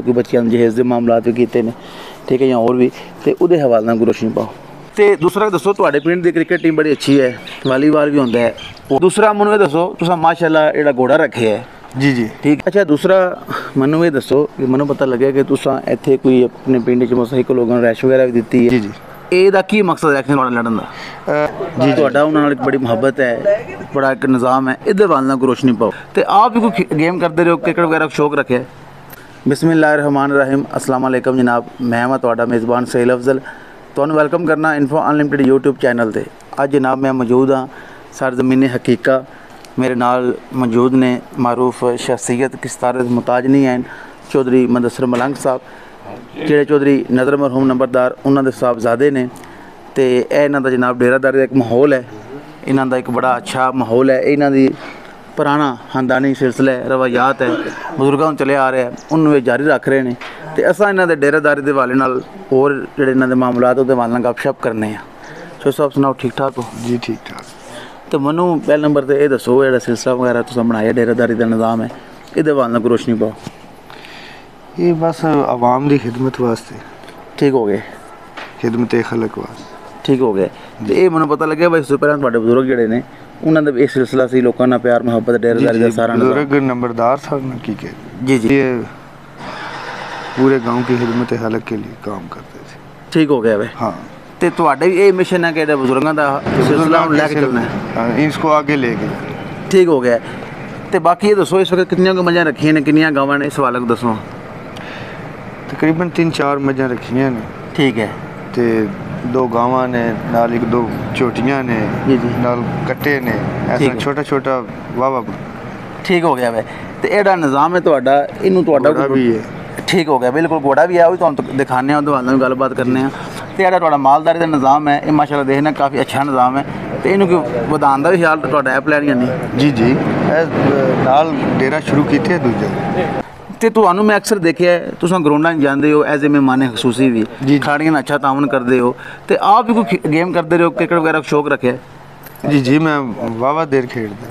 कोई बच्चों जहेज़ के मामलात भी किए हैं, ठीक है, या होर भी, तो वो हवाले नाल रोशनी पाओ। तो दूसरा दसो, तुहाडे पिंड की क्रिकेट टीम बड़ी अच्छी है, वालीबॉल भी होंदा है। दूसरा मैनूं ये दसो, तुसां माशाअल्लाह जेहड़ा घोड़ा रखे है। जी जी ठीक। अच्छा, दूसरा मैनूं ये दसो कि मैनूं पता लगे कि तुसां इत्थे कोई अपने पिंड च मोटरसाइकिल लोगों ने रैश वगैरह भी दी है। जी जी। ਇਹਦਾ ਕੀ ਮਕਸਦ ਹੈ ਤੁਹਾਡਾ ਲੜਨ ਦਾ? ਜੀ ਤੁਹਾਡਾ ਉਹਨਾਂ ਨਾਲ ਇੱਕ ਬੜੀ ਮੁਹੱਬਤ ਹੈ, ਬੜਾ ਇੱਕ ਨਿਜ਼ਾਮ ਹੈ, ਇਹਦੇ ਵੱਲ ਨਾਲ ਰੋਸ਼ਨੀ ਪਾਓ। ਤੇ ਆਪ ਵੀ ਕੋਈ ਗੇਮ ਕਰਦੇ ਰਹੇ ਹੋ, ਕ੍ਰਿਕਟ ਵਗੈਰਾ ਸ਼ੌਕ ਰੱਖਿਆ? बिस्मिल्लाहिर्रहमानिर्रहीम, अस्सलाम वालेकुम जनाब, मैं हाँ तुहाडा मेज़बान सहील अफजल, तुहानूं वेलकम करना इन्फो अनलिमिटेड यूट्यूब चैनल ते। अज जनाब मैं मौजूद हाँ सरज़मीन हकीका, मेरे नाल मौजूद ने मारूफ शख्सियत किस्तारत मुताज नहीं हैं चौधरी मुदस्सिर मलंग साहब, ਜਿਹੜੇ चौधरी नज़र मरहूम नंबरदार उन्हों के साहबजादे ने। तो इन्हों का जनाब डेरादारी का एक माहौल है, इन्हों का एक बड़ा अच्छा माहौल है, इन्हों की पुराना खानदानी सिलसिला है, रवायात है, बजुर्गों चले आ रहे हैं, उन्होंने जारी रख रहे हैं। तो असा इन्हों के डेरादारी के हवाले नाल होर जिहड़े इन्हों के मामलात उहदे हवाले नाल गपशप करने हैं। सो साहब सुनाओ, ठीक ठाक हो? जी ठीक ठाक। तो मैनू पहले नंबर तो ये दसो, जो सिलसिला वगैरह तुसीं बनाया डेरादारी का निज़ाम है, ये हवाले नाल रोशनी पाओ। ये बस आवाम की खिदमत वास्ते। ठीक हो गए, खिदमत खलक वास्ते। ठीक हो गया। तो ये मैंने पता लगे भाई, उससे पहले तुहाडे बजुर्ग जिहड़े ने उन्होंने एक सिलसिला सी, लोगों का प्यार मुहब्बत डेरादारी का सारा बुजुर्ग नंबरदार साहब ने की के जी जी ये पूरे गांव की खिदमत हलक के लिए काम करते थे। ठीक हो गया भाई। हाँ, तो तुहाडे भी ये मिशन है कि बुजुर्गों का सिलसिला लैके चलना है? हाँ, इसको आगे लेके। ठीक हो गया। तो बाकी ये दसो, इस वक्त कितनी मझां रखियां ने, कितनी गावां ने, इस हवाले दसो। तकरीबन 3-4 मझां रखियां ने। ठीक है। ते 2 गावां ने, नाल 1-2 झोटियां ने, जी जी, नाल कट्टे ने, ऐसा छोटा छोटा वावा। ठीक हो गया भाई। तो एड़ा निज़ाम है तुहाडा, इनू तुहाडा भी है? ठीक हो गया, बिल्कुल घोड़ा भी है, वो तुहानूं दिखाने हैं, उहदे नाल गलबात करने हैं। तो जेहड़ा तुहाडा मालदारी का निज़ाम है, ये माशाअल्लाह देखना काफ़ी अच्छा निज़ाम है। तो इनू कोई वधाउण दा भी ख्याल तुहाडा है, प्लान या नहीं? जी जी, नाल डेरा शुरू कीते दूजा। तो तुहानूं मैं अक्सर देखा है, तुसीं ग्राउंडां जांदे हो एज ए मेहमान खसूसी भी, खिलाड़ियों नाल अच्छा तावन करते हो। तो आप भी कोई गेम करते रहो, क्रिकेट वगैरह शौक रखे? जी जी, मैं वावा देर खेडदा।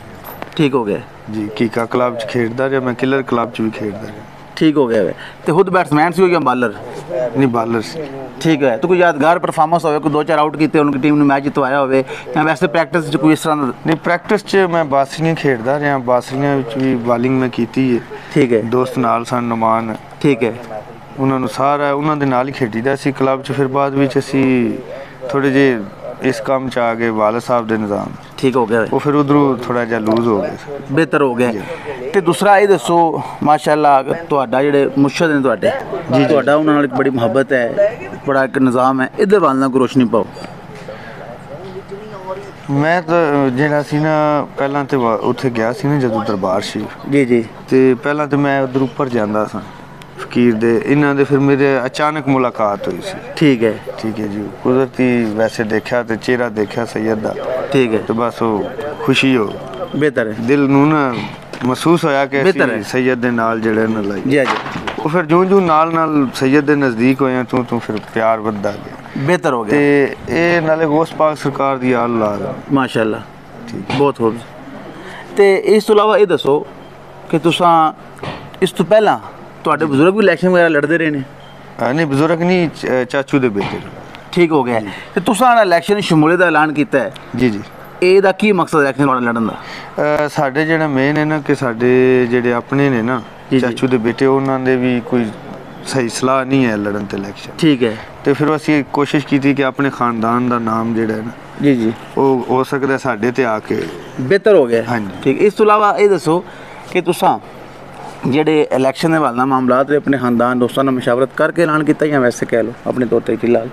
ठीक हो गया जी, कीका क्लब च खेडदा रहा, मैं किलर क्लब च भी खेडदा रहा। ठीक हो गया वे। तो खुद बैट्समैन से हो या बॉलर? नहीं, बॉलर से। ठीक है। तो कोई यादगार परफॉर्मेंस हो, कोई 2-4 आउट किए, उनकी टीम ने मैच जितवाया हो, या वैसे प्रैक्टिस कोई इस तरह? नहीं, प्रैक्टिस च मैं बासरियां खेडदा रहा, बासरियां भी बॉलिंग में की है। ठीक है। दोस्त नाल सन नुमान। ठीक है। उन्होंने सारा उन्होंने नाल ही खेडीदा सी क्लब च। फिर बाद विच असी थोड़े जे इस काम च आ गए वाले साहब के निज़ाम। ठीक हो गया। वो फिर उधरों थोड़ा जा लूज हो गए, बेहतर हो गया। तो दूसरा ये दसो, माशाअल्लाह तुहाडा जिहड़े मुर्शद ने तुहाडे, जी तुहाडा उन्हां नाल एक बड़ी मुहब्बत है, बड़ा एक निज़ाम है, इहदे हवाले नाल रोशनी पाओ। मैं तो जिहड़ा सी ना पहलां ते उत्थे गया सी ना जदों दरबार शरीफ। जी जी। ते पहलां ते मैं उधर ऊपर जांदा सा फकीर दे, इन्हां दे फिर मेरे अचानक मुलाकात हुई सी। ठीक है। ठीक है जी, कुदरती वैसे देखा तो चेहरा देखा सैयद दा। ठीक है। तो बस वो खुशी हो, बेहतर है, दिल नूं ना महसूस होया कि सैयद दे नाल जिहड़े न लाई। जी जी। वो फिर जूं नाल सैयद दे नज़दीक होया तूं फिर प्यार वधदा गया, बेहतर हो गया। ते ए नाले गौस पाक सरकार दी अल्लाह माशाअल्लाह। ठीक, बहुत खूब। ते इस तो इलावा ये दसो कि तुसां इस तो पहला तुहाडे बुजुर्ग भी इलैक्शन वगैरह लड़ते रहे ने? नहीं, बुजुर्ग नहीं, चाचू दे बेटे। ठीक हो गया। तो तुसां इलैक्शन शमूलियत का ऐलान किया है? जी जी। ਇਹਦਾ ਕੀ ਮਕਸਦ ਹੈ ਇਲੈਕਸ਼ਨ ਲੜਨ ਦਾ? ਸਾਡੇ ਜਿਹੜਾ ਮੇਨ ਹੈ ਨਾ ਕਿ ਸਾਡੇ ਜਿਹੜੇ ਆਪਣੇ ਨੇ ਨਾ ਚਾਚੂ ਦੇ ਬੇਟੇ, ਉਹਨਾਂ ਦੇ ਵੀ ਕੋਈ ਸਹੀ ਸਲਾਹ ਨਹੀਂ ਹੈ ਲੜਨ ਤੇ ਇਲੈਕਸ਼ਨ। ਠੀਕ ਹੈ। ਤੇ ਫਿਰ ਅਸੀਂ ਕੋਸ਼ਿਸ਼ ਕੀਤੀ ਕਿ ਆਪਣੇ ਖਾਨਦਾਨ ਦਾ ਨਾਮ ਜਿਹੜਾ ਹੈ ਨਾ, ਜੀ ਜੀ, ਉਹ ਹੋ ਸਕਦਾ ਸਾਡੇ ਤੇ ਆ ਕੇ ਬਿਹਤਰ ਹੋ ਗਿਆ। ਹਾਂਜੀ ਠੀਕ। ਇਸ ਤੋਂ ਇਲਾਵਾ ਇਹ ਦੱਸੋ ਕਿ ਤੁਸੀਂ ਜਿਹੜੇ ਇਲੈਕਸ਼ਨ ਦੇ ਹਵਾਲੇ ਨਾਲ ਮਾਮਲਾਤ ਆਪਣੇ ਖਾਨਦਾਨ ਦੋਸਤਾਂ ਨਾਲ ਮਸ਼ਾਵਰਤ ਕਰਕੇ ਐਲਾਨ ਕੀਤਾ ਜਾਂ ਵੈਸੇ ਕਹਿ ਲਓ ਆਪਣੇ ਤੌਰ ਤੇ ਫਿਲਹਾਲ?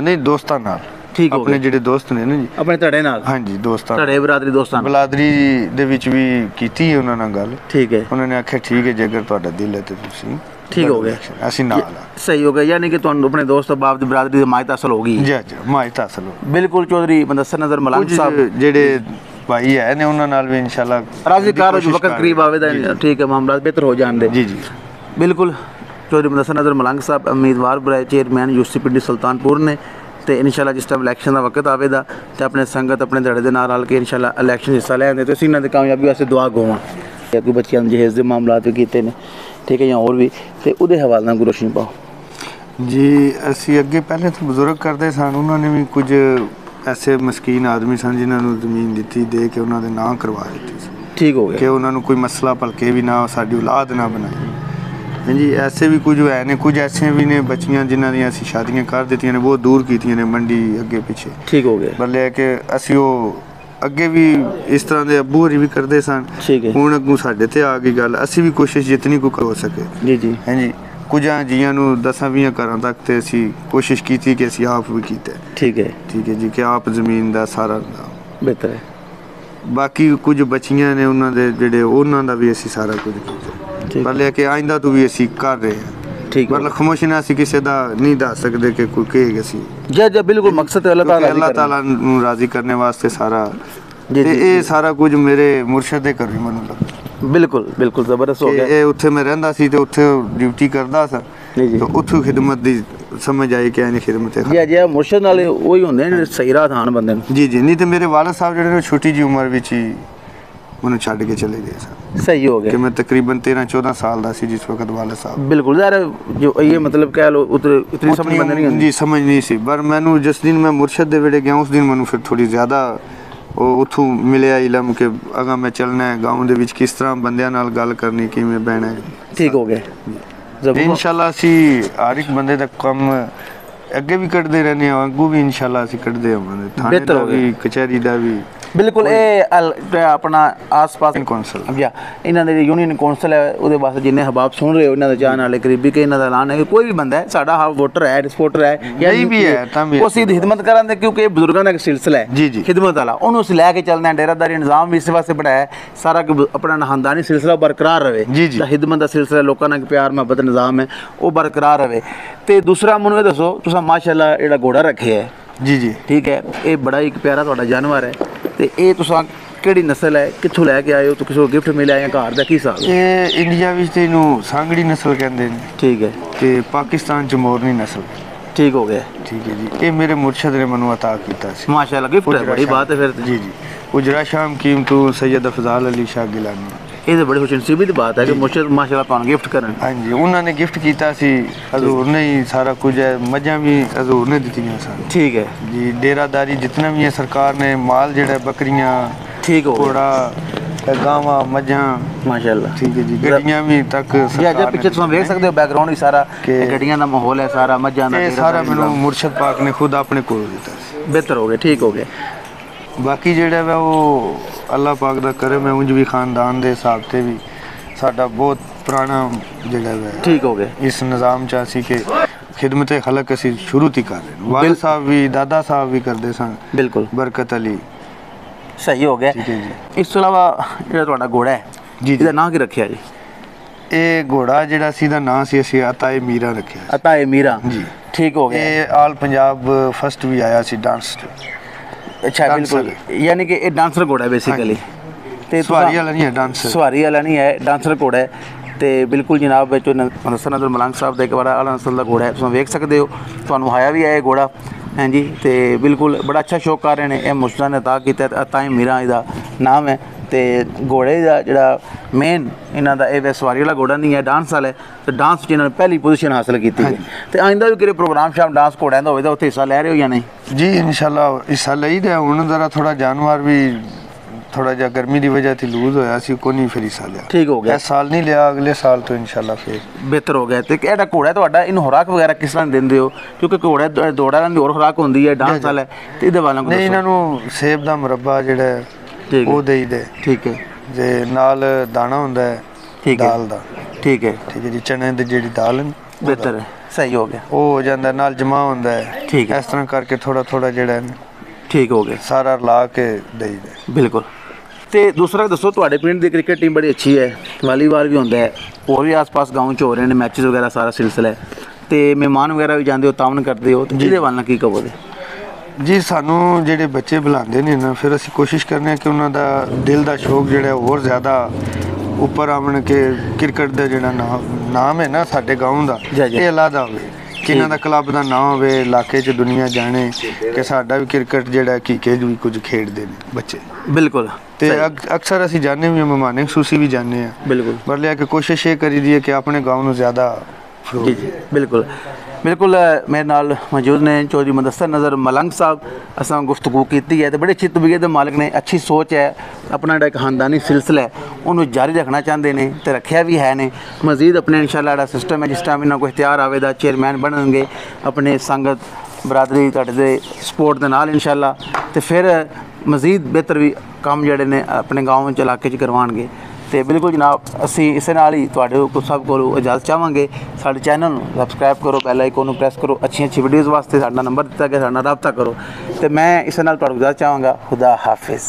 ਨਹੀਂ, ਦੋਸਤਾਂ ਨਾਲ। ठीक हो, अपने ਜਿਹੜੇ ਦੋਸਤ ਨੇ ਨਾ ਜੀ, ਆਪਣੇ ਤੁਹਾਡੇ ਨਾਲ? ਹਾਂਜੀ, ਦੋਸਤਾਂ, ਤੁਹਾਡੇ ਬਰਾਦਰੀ ਦੋਸਤਾਂ, ਬਰਾਦਰੀ ਦੇ ਵਿੱਚ ਵੀ ਕੀਤੀ ਹੈ ਉਹਨਾਂ ਨਾਲ ਗੱਲ। ਠੀਕ ਹੈ। ਉਹਨਾਂ ਨੇ ਆਖਿਆ ਠੀਕ ਹੈ, ਜੇਕਰ ਤੁਹਾਡਾ ਦਿਲ ਹੈ ਤੇ ਤੁਸੀਂ। ਠੀਕ ਹੋ ਗਿਆ, ਅਸੀਂ ਨਾਲ ਆ। ਸਹੀ ਹੋ ਗਿਆ, ਯਾਨੀ ਕਿ ਤੁਹਾਨੂੰ ਆਪਣੇ ਦੋਸਤ ਬਾਪ ਦੀ ਬਰਾਦਰੀ ਦੀ ਹਮਾਇਤ ਹਾਸਲ ਹੋ ਗਈ? ਜੀ ਜੀ, ਹਮਾਇਤ ਹਾਸਲ ਹੋ ਗਈ ਬਿਲਕੁਲ। ਚੌਧਰੀ ਮੁਦੱਸਿਰ ਨਜ਼ਰ ਮਲੰਗ ਸਾਹਿਬ ਜਿਹੜੇ ਭਾਈ ਹੈ ਨੇ, ਉਹਨਾਂ ਨਾਲ ਵੀ ਇਨਸ਼ਾਅੱਲਾ ਰਾਜ਼ੀ ਕਾਰ ਜੋ ਵਕਤ ਕਰੀਬ ਆਵੇਦਾ। ਠੀਕ ਹੈ, ਮਾਮਲਾਤ ਬਿਹਤਰ ਹੋ ਜਾਣਦੇ। ਜੀ ਜੀ ਬਿਲकुल। ਚੌਧਰੀ ਮੁਦੱਸਿਰ ਨਜ਼ਰ ਮਲੰਗ ਸਾਹਿਬ ਉਮੀਦਵਾਰ ਬਰਾਏ ਚੇਅਰਮੈਨ यूसी पिंडी सुल्तानपुर ने। तो इंशाल्लाह जिस टाइम इलैक्शन का वक्त आएगा तो अपने संगत अपने धड़े के नाल रल के इंशाल्लाह इलैक्शन हिस्सा लेंगे। तो इन्हों की कामयाबी वास्ते दुआ गो। कोई बच्चों जहेज़ के मामलात भी किए हैं, ठीक है, ਜਾਂ ਹੋਰ ਵੀ ਤੇ ਉਹਦੇ ਹਵਾਲੇ ਨਾਲ ਰੋਸ਼ਨੀ ਪਾਓ ਜੀ। ਅਸੀਂ ਅੱਗੇ ਪਹਿਲੇ ਤੋਂ ਬਜ਼ੁਰਗ ਕਰਦੇ ਸਨ, ਉਹਨਾਂ ਨੇ ਵੀ ਕੁਝ ਐਸੇ ਮਸਕੀਨ ਆਦਮੀ ਸਨ ਜਿਨ੍ਹਾਂ ਨੂੰ ਜ਼ਮੀਨ ਦਿੱਤੀ ਦੇ ਕੇ ਉਹਨਾਂ ਦੇ ਨਾਂ ਕਰਵਾ ਦਿੱਤੀ ਸੀ। ਠੀਕ ਹੋ ਗਿਆ ਕਿ ਉਹਨਾਂ ਨੂੰ ਕੋਈ ਮਸਲਾ ਭਲਕੇ ਵੀ ਨਾ ਸਾਡੀ ਔਲਾਦ ਨਾ ਬਣਾਏ। ਹਾਂਜੀ, ਐਸੇ ਵੀ ਕੁਝ ਹੈ ਨੇ, ਕੁਝ ਐਸੇ ਵੀ ਨੇ ਬੱਚੀਆਂ ਜਿਨ੍ਹਾਂ ਦੀਆਂ ਅਸੀਂ ਸ਼ਾਦੀਆਂ ਕਰ ਦਿੱਤੀਆਂ ਨੇ, ਬਹੁਤ ਦੂਰ ਕੀਤੀਆਂ ਨੇ, ਮੰਡੀ ਅੱਗੇ ਪਿੱਛੇ। ਠੀਕ ਹੋ ਗਿਆ। ਬਲੇ ਕਿ ਅਸੀਂ ਉਹ ਅੱਗੇ ਵੀ ਇਸ ਤਰ੍ਹਾਂ ਦੇ ਅੱਬੂ ਹੋਰੀ ਵੀ ਕਰਦੇ ਸਨ। ਠੀਕ ਹੈ। ਹੁਣ ਅੱਗੋਂ ਸਾਡੇ ਤੇ ਆ ਗਈ ਗੱਲ, ਅਸੀਂ ਵੀ ਕੋਸ਼ਿਸ਼ ਜਿਤਨੀ ਕੁ ਹੋ ਸਕੇ ਜੀ ਜੀ ਹਾਂਜੀ ਕੁਝਾਂ ਜੀਆਂ ਨੂੰ 10-20 ਘਰਾਂ ਤੱਕ ਤੇ ਅਸੀਂ ਕੋਸ਼ਿਸ਼ ਕੀਤੀ ਕਿ ਅਸੀਂ ਆਪ ਵੀ ਕੀਤਾ। ਠੀਕ ਹੈ ਜੀ ਕਿ ਆਪ ਜ਼ਮੀਨ ਦਾ ਸਾਰਾ ਬਿਹਤਰ ਹੈ। ਬਾਕੀ ਕੁਝ ਬੱਚੀਆਂ ਨੇ ਉਹਨਾਂ ਦੇ ਜਿਹੜੇ ਉਹਨਾਂ ਦਾ ਵੀ ਅਸੀਂ ਸਾਰਾ ਕੁਝ ਕੀਤਾ। ਪਰ ਲੈ ਕੇ ਆਇੰਦਾ ਤੋਂ ਵੀ ਅਸੀਂ ਕਰ ਰਹੇ ਹਾਂ। ਠੀਕ ਮਤਲਬ ਖਾਮੋਸ਼ੀ ਨਾਲ ਅਸੀਂ ਕਿਸੇ ਦਾ ਨਹੀਂ ਦੱਸ ਸਕਦੇ ਕਿ ਕੋਈ ਕਹੇਗਾ ਅਸੀਂ ਜੀ ਬਿਲਕੁਲ ਮਕਸਦ ਅੱਲਾਹ ਤਾਲਾ ਨੂੰ ਰਾਜ਼ੀ ਕਰਨੇ ਵਾਸਤੇ ਸਾਰਾ। ਤੇ ਇਹ ਸਾਰਾ ਕੁਝ ਮੇਰੇ ਮੁਰਸ਼ਿਦ ਦੇ ਘਰ ਹੀ ਮੈਨੂੰ ਲੱਗਾ। ਬਿਲਕੁਲ ਬਿਲਕੁਲ ਜ਼ਬਰਦਸਤ ਹੋ ਗਿਆ। ਇਹ ਉੱਥੇ ਮੈਂ ਰਹਿੰਦਾ ਸੀ ਤੇ ਉੱਥੇ ਡਿਊਟੀ ਕਰਦਾ ਸੀ ਤੇ ਉੱਥੋਂ ਖਿਦਮਤ ਦੀ ਸਮਝ ਆਈ ਕਿ ਇਹਨੇ ਖਿਦਮਤ ਹੈ ਜੀ ਮੁਰਸ਼ਿਦ ਨਾਲ ਉਹੀ ਹੁੰਦੇ ਨੇ ਸਹੀ ਰਾਹ ਥਾਨ ਬੰਦੇ ਨੂੰ। ਜੀ ਨਹੀਂ ਤੇ ਮੇਰੇ ਵਾਲਦ ਸਾਹਿਬ ਜਿਹੜੇ ਨੇ ਛੋਟੀ ਜੀ ਉਮਰ ਵਿੱਚ ਹੀ ਉਹਨੂੰ ਛੱਡ ਕੇ ਚਲੇ ਗਏ ਸਨ। सही हो गया कि मैं तकरीबन 13-14 साल का सी जिस वक्त वाले साहब। बिल्कुल यार जो ये मतलब कह लो इतनी समझ बंद नहीं जी समझ नहीं सी। पर मैनू जिस दिन मैं मुर्शद दे वेड़े गया उस दिन मैनू फिर थोड़ी ज़्यादा उथों मिलिया इलम कि अगर मैं चलना है गाँव दे विच किस तरह बंदियां नाल गल करनी किवें बहना है। ठीक हो गया। इंशाल्लाह असी हर एक बंदे दा कम अगे भी कटते रहने अगू भी इंशाल्लाह असी कटते होवांगे। थाने दा भी कचहरी दा भी बिल्कुल ये अपना आस पास कौंसल इन्हों के यूनियन कौंसल है वो वास्ते जिन्हें हबाब सुन रहे हो इन्हों चाहने वाले करीबी के इन्हों का ऐलान है कि कोई भी बंदा है साडा वोटर है सपोर्टर है या भी है उस खिदमत कराने क्योंकि बुजुर्गों का एक सिलसिला है जी जी खिदमत वाला उन्होंने असीं लैके चलना है। डेरादारी निज़ाम भी इस वास्ते बनाया है सारा अपना खानदानी सिलसिला बरकरार रहे जी जी खिदमत का सिलसिला लोगों का प्यार मोहब्बत निज़ाम है वो बरकरार रहे। तो दूसरा मैनूं ये दसो तुसां माशाअल्लाह जिहड़ा घोड़ा रखे है जी जी ठीक है ये बड़ा एक प्यारा तुहाडा जानवर है तो ये तुसां ਕਿਹੜੀ ਨਸਲ ਹੈ ਕਿੱਥੋਂ ਲੈ ਕੇ ਆਏ ਹੋ ਤੇ ਕਿਸੇ ਗਿਫਟ ਮਿਲਿਆ ਜਾਂ ਘਰ ਦਾ ਕੀ ਹਿਸਾਬ ਹੈ? ਇਹ ਇੰਡੀਆ ਵਿੱਚ ਤੇ ਇਹਨੂੰ ਸਾਂਗੜੀ ਨਸਲ ਕਹਿੰਦੇ ਨੇ। ਠੀਕ ਹੈ ਤੇ ਪਾਕਿਸਤਾਨ ਚ ਮੋਰਨੀ ਨਸਲ। ਠੀਕ ਹੋ ਗਿਆ। ਠੀਕ ਹੈ ਜੀ ਇਹ ਮੇਰੇ ਮੁਰਸ਼ਿਦ ਨੇ ਮੈਨੂੰ عطا ਕੀਤਾ ਸੀ। ਮਾਸ਼ਾਅੱਲਾ ਗਿਫਟ ਹੈ ਬੜੀ ਬਾਤ ਹੈ ਫਿਰ। ਜੀ ਜੀ ਉਜਰਾ ਸ਼ਾਮ ਕੀਮਤੋਂ ਸੈयद ਅਫਜ਼ਾਲ ਅਲੀ ਸ਼ਾਹ ਗਿਲਾਨੀ ਇਹ ਤਾਂ ਬੜੀ ਖੁਸ਼ਨਸੀਬੀ ਦੀ ਬਾਤ ਹੈ ਕਿ ਮੁਰਸ਼ਿਦ ਮਾਸ਼ਾਅੱਲਾ ਤੁਹਾਨੂੰ ਗਿਫਟ ਕਰਨ। ਹਾਂਜੀ ਉਹਨਾਂ ਨੇ ਗਿਫਟ ਕੀਤਾ ਸੀ ਹਜ਼ੂਰ ਨੇ ਹੀ ਸਾਰਾ ਕੁਝ ਹੈ ਮੱਝਾਂ ਵੀ ਹਜ਼ੂਰ ਨੇ ਦਿੱਤੀਆਂ ਸਨ। ਠੀਕ ਹੈ ਜੀ ਡੇਰਾਦਾਰੀ ਜਿੰਨਾ ਵੀ ਹੈ ਸਰਕਾਰ ਨੇ ਮਾਲ ਜਿਹੜਾ ਬੱਕਰੀਆਂ ठीक हो घोड़ा गावां मझां माशाअल्लाह। ठीक है जी गड्डियां भी तक सरकार पीछे तुम देख सकते हो बैकग्राउंड ही सारा गड्डियां दा माहौल है सारा मझां दा सारा मैनू मुर्शद पाक ने खुद अपने कोल दिता। बेहतर हो गया। ठीक हो गया। बाकी जेड़ा वा वो अल्लाह पाक दा करम है उंज भी खानदान दे हिसाब ते भी साडा बहुत पुराना जेड़ा वा ठीक हो गया इस निज़ाम च असी के खिदमत खलक असी शुरू ती कर रहे हैं। वालिद साहब भी दादा साहब भी करदे सन। बिल्कुल बरकत अली सही हो गया। इस तो अलावा ਜਿਹੜਾ ਤੁਹਾਡਾ ਘੋੜਾ ਹੈ ਜੀ ਇਹਦਾ ਨਾਂ ਕੀ ਰੱਖਿਆ ਜੀ? ਇਹ ਘੋੜਾ ਜਿਹੜਾ ਸੀ ਦਾ ਨਾਂ ਸੀ ਅਸੀਂ ਅਤਾਏ ਮੀਰਾ ਰੱਖਿਆ। ਅਤਾਏ ਮੀਰਾ ਜੀ ਠੀਕ ਹੋ ਗਿਆ। ਇਹ ਆਲ ਪੰਜਾਬ ਫਸਟ ਵੀ ਆਇਆ ਸੀ ਡਾਂਸ ਚ। ਅੱਛਾ ਬਿਲਕੁਲ ਯਾਨੀ ਕਿ ਇਹ ਡਾਂਸਰ ਘੋੜਾ ਹੈ ਬੇਸਿਕਲੀ ਤੇ ਸਵਾਰੀ ਵਾਲਾ ਨਹੀਂ ਹੈ ਡਾਂਸਰ ਸਵਾਰੀ ਵਾਲਾ ਨਹੀਂ ਹੈ ਡਾਂਸਰ ਘੋੜਾ ਹੈ ਤੇ ਬਿਲਕੁਲ ਜਨਾਬ ਵਿੱਚ ਸਨਅਤੁਲ ਮਲੰਗ ਸਾਹਿਬ ਦਾ ਇੱਕ ਬੜਾ ਆਲਾ ਨਸਲ ਦਾ ਘੋੜਾ ਹੈ ਤੁਸੀਂ ਵੇਖ ਸਕਦੇ ਹੋ ਤੁਹਾਨੂੰ ਆਇਆ ਵੀ ਹੈ ਇਹ ਘੋੜਾ हैं जी। तो बिल्कुल बड़ा अच्छा शौक कर रहे हैं ये मुर्शदा ने अता किया अताई मीरा इसका नाम है। तो घोड़े का जोड़ा मेन इन्हों का यह सवारी वाला घोड़ा नहीं है डांस वाला है तो डांस में इन्होंने पहली पोजीशन हासिल की है। तो आइंदा भी किसी प्रोग्राम शाम डांस घोड़े का होगा उत्थे हिस्सा लै रहे हो या नहीं? जी इंशाल्लाह हिस्सा लई दे हुण जरा थोड़ा जानवर भी थोड़ा जा गर्मी की वजह से लूज होया सी को नहीं फिर हिस्सा लिया। ठीक हो गया। इस साल नहीं लिया अगले साल तो इंशाल्लाह फिर बेहतर हो गया। तो ये घोड़ा तुहाडा इन खुराक वगैरह किस तरह देंदे हो क्योंकि घोड़े दौड़ा दी होर खुराक होंदी है डांस वाला ते इहदे वाला नहीं इन्हां नूं सेब दा मुरब्बा जिहड़ा है वो देई दे। ठीक है ते नाल दाना हुंदा है दाल दा। ठीक है जी चने दी जिहड़ी दाल है बेहतर है सही हो गया वो हो जांदा नाल जमा हुंदा है। ठीक है इस तरह करके थोड़ा थोड़ा जिहड़ा ठीक हो गया सारा ला के देई दे। बिल्कुल। तो दूसरा दसो तुहाडे पिंड दी क्रिकेट टीम बड़ी अच्छी है वालीबाल भी होंदा है और भी आस पास गाँव च हो रहे हैं मैचेस वगैरह सारा सिलसिला है तो मेहमान वगैरह भी जाते हो तावन करते हो तो जिहदे वाल की कहोगे? जी सानू जेडे बच्चे बुलाते हैं ना फिर असी कोशिश करने कि उन्हों का दिल का शौक जो होर ज़्यादा उपर आवन के क्रिकेट का जो नाम है ना साडे गाँव का ये अलहदा हो कि इन्हां दा क्लब दा नाम होवे, इलाके च दुनिया जाने कि साडा भी क्रिकेट जेहड़ा क्रिकेट भी कुछ खेडदे ने बच्चे। बिल्कुल। ते अक्सर असीं जाने भी मेहमाने खसूसी भी जाने हैं। बिल्कुल। पर लिया कि कोशिश ये करी दी है कि अपने गाँव नूं ज़्यादा जी जी बिल्कुल बिल्कुल। मेरे नाल मौजूद ने चौधरी मुदस्सर नज़र मलंग साहब। असां गुफ्तगू की है तो बड़ी अच्छी तबीयत दे मालिक ने, अच्छी सोच है, अपना एक खानदानी सिलसिला है उन्होंने जारी रखना चाहते हैं तो रखा भी है ने। मजीद अपने इंशाअल्लाह सिस्टम है जिस टाइम इन्होंने कोई इख्तियार आवेगा चेयरमैन बननगे अपने संगत बरादरी तुहाडे सपोर्ट के नाल इंशाअल्लाह, तो फिर मजीद बेहतर भी काम जड़े ने अपने गाँव इलाके च करवाएंगे। तो बिल्कुल जनाब असी इस नाल ही तुहाडे को सब को इजाजत चाहांगे। साडे चैनल नूं सबसक्राइब करो, बेल आइकन नूं प्रेस करो, अच्छी अच्छी वीडियोज़ वास्ते साडा नंबर दिता गया, साडा रबता करो। तो मैं इस नाल तुहाडे को इजाजत चाहांगा। खुदा हाफिज़।